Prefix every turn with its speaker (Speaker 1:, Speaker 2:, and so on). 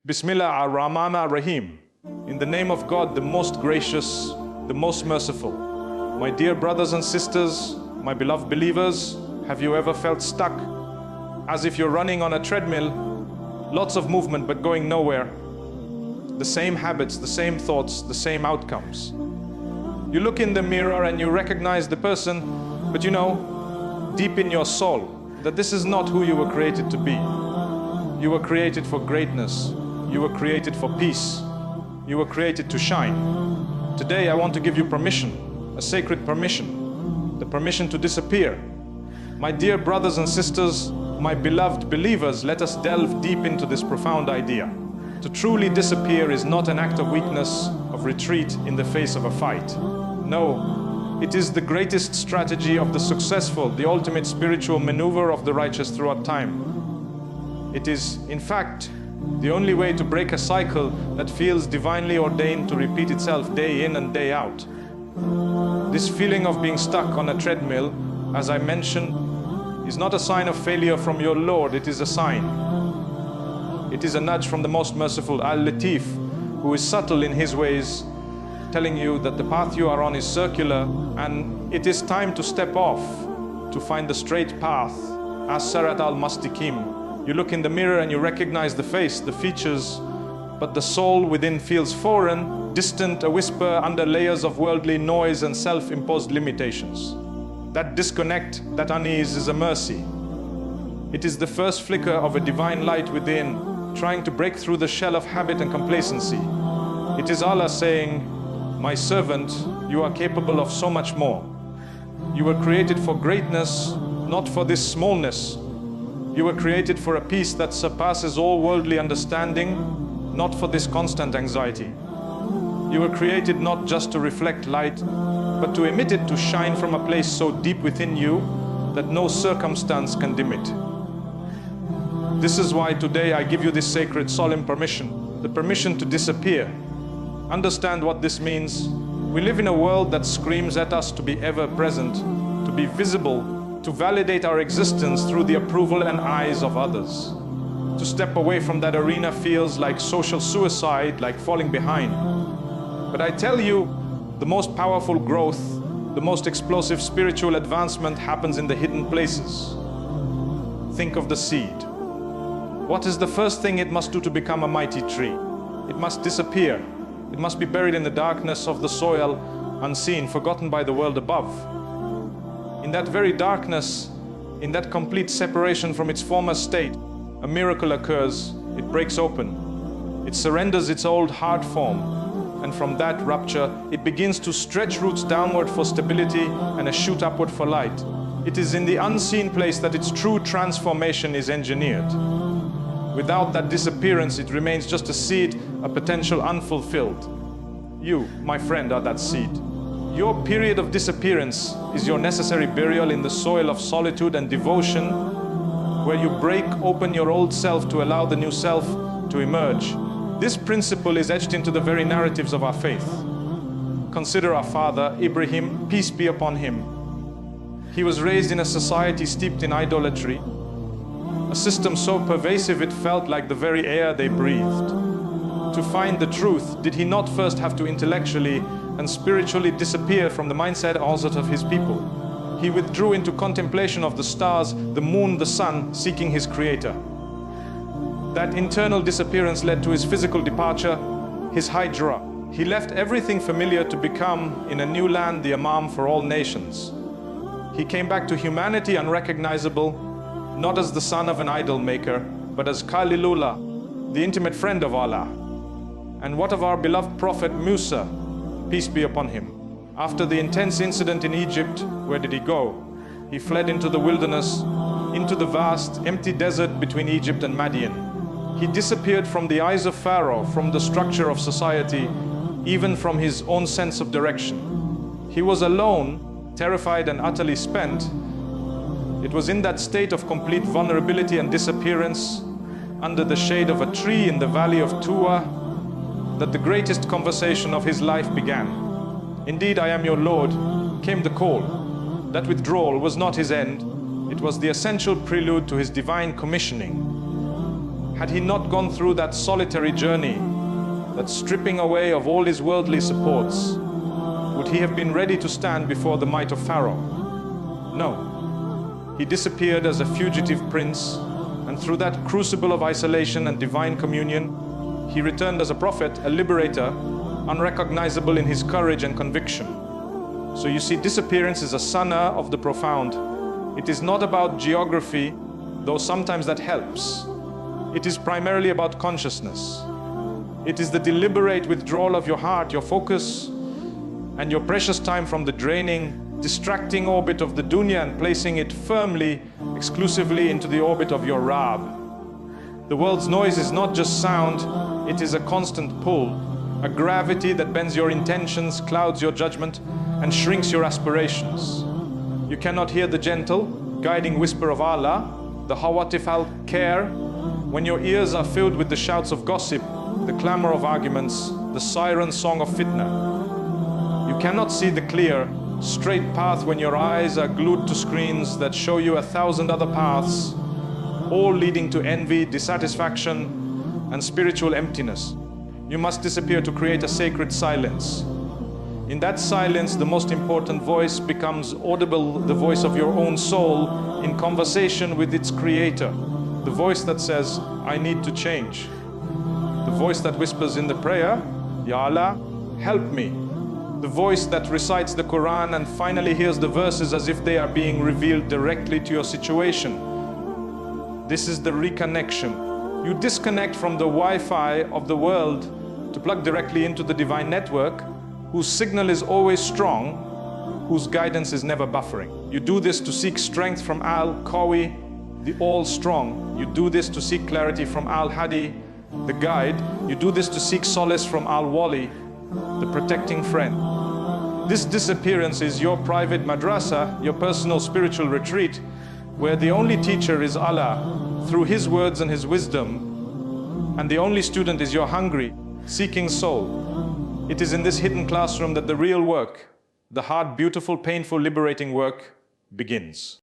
Speaker 1: Bismillah ar-Rahman ar-Rahim. In the name of God, the most gracious, the most merciful. My dear brothers and sisters, my beloved believers, have you ever felt stuck? As if you're running on a treadmill, lots of movement but going nowhere. The same habits, the same thoughts, the same outcomes. You look in the mirror and you recognize the person, but you know, deep in your soul, that this is not who you were created to be. You were created for greatness. You were created for peace. You were created to shine. Today I want to give you permission, a sacred permission, the permission to disappear. My dear brothers and sisters, my beloved believers, let us delve deep into this profound idea. To truly disappear is not an act of weakness, of retreat in the face of a fight. No, it is the greatest strategy of the successful, the ultimate spiritual maneuver of the righteous throughout time. It is, in fact, the only way to break a cycle that feels divinely ordained to repeat itself day in and day out. This feeling of being stuck on a treadmill, as I mentioned, is not a sign of failure from your Lord, it is a sign. It is a nudge from the most merciful Al-Latif, who is subtle in his ways, telling you that the path you are on is circular and it is time to step off to find the straight path. As Sarat al-Mastikim. You look in the mirror and you recognize the face, the features, but the soul within feels foreign, distant, a whisper under layers of worldly noise and self-imposed limitations. That disconnect, that unease is a mercy. It is the first flicker of a divine light within, trying to break through the shell of habit and complacency. It is Allah saying, "My servant, you are capable of so much more. You were created for greatness, not for this smallness. You were created for a peace that surpasses all worldly understanding, not for this constant anxiety. You were created not just to reflect light, but to emit it, to shine from a place so deep within you that no circumstance can dim it." This is why today I give you this sacred, solemn permission, the permission to disappear. Understand what this means. We live in a world that screams at us to be ever present, to be visible, to validate our existence through the approval and eyes of others. To step away from that arena feels like social suicide, like falling behind. But I tell you, the most powerful growth, the most explosive spiritual advancement happens in the hidden places. Think of the seed. What is the first thing it must do to become a mighty tree? It must disappear. It must be buried in the darkness of the soil, unseen, forgotten by the world above. In that very darkness, in that complete separation from its former state, a miracle occurs. It breaks open. It surrenders its old hard form. And from that rupture, it begins to stretch roots downward for stability and a shoot upward for light. It is in the unseen place that its true transformation is engineered. Without that disappearance, it remains just a seed, a potential unfulfilled. You, my friend, are that seed. Your period of disappearance is your necessary burial in the soil of solitude and devotion, where you break open your old self to allow the new self to emerge. This principle is etched into the very narratives of our faith. Consider our father, Ibrahim, peace be upon him. He was raised in a society steeped in idolatry, a system so pervasive it felt like the very air they breathed. To find the truth, did he not first have to intellectually and spiritually disappear from the mindset also of his people? He withdrew into contemplation of the stars, the moon, the sun, seeking his creator. That internal disappearance led to his physical departure, his Hijrah. He left everything familiar to become, in a new land, the Imam for all nations. He came back to humanity unrecognizable, not as the son of an idol maker, but as Khalilullah, the intimate friend of Allah. And what of our beloved prophet Musa, peace be upon him? After the intense incident in Egypt, where did he go? He fled into the wilderness, into the vast, empty desert between Egypt and Madian. He disappeared from the eyes of Pharaoh, from the structure of society, even from his own sense of direction. He was alone, terrified and utterly spent. It was in that state of complete vulnerability and disappearance, under the shade of a tree in the valley of Tuwa, that the greatest conversation of his life began. "Indeed, I am your Lord," came the call. That withdrawal was not his end. It was the essential prelude to his divine commissioning. Had he not gone through that solitary journey, that stripping away of all his worldly supports, would he have been ready to stand before the might of Pharaoh? No. He disappeared as a fugitive prince, and through that crucible of isolation and divine communion, he returned as a prophet, a liberator, unrecognizable in his courage and conviction. So you see, disappearance is a sana of the profound. It is not about geography, though sometimes that helps. It is primarily about consciousness. It is the deliberate withdrawal of your heart, your focus, and your precious time from the draining, distracting orbit of the dunya and placing it firmly, exclusively into the orbit of your Rab. The world's noise is not just sound, it is a constant pull, a gravity that bends your intentions, clouds your judgment, and shrinks your aspirations. You cannot hear the gentle, guiding whisper of Allah, the hawatif al-care, when your ears are filled with the shouts of gossip, the clamor of arguments, the siren song of fitna. You cannot see the clear, straight path when your eyes are glued to screens that show you 1,000 other paths, all leading to envy, dissatisfaction, and spiritual emptiness. You must disappear to create a sacred silence. In that silence, the most important voice becomes audible, the voice of your own soul in conversation with its creator. The voice that says, I need to change. The voice that whispers in the prayer, Ya Allah, help me. The voice that recites the Quran and finally hears the verses as if they are being revealed directly to your situation. This is the reconnection. You disconnect from the Wi-Fi of the world to plug directly into the divine network, whose signal is always strong, whose guidance is never buffering. You do this to seek strength from Al-Qawi, the all-strong. You do this to seek clarity from Al-Hadi, the guide. You do this to seek solace from Al-Wali, the protecting friend. This disappearance is your private madrasa, your personal spiritual retreat, where the only teacher is Allah, through His words and His wisdom, and the only student is your hungry, seeking soul. It is in this hidden classroom that the real work, the hard, beautiful, painful, liberating work begins.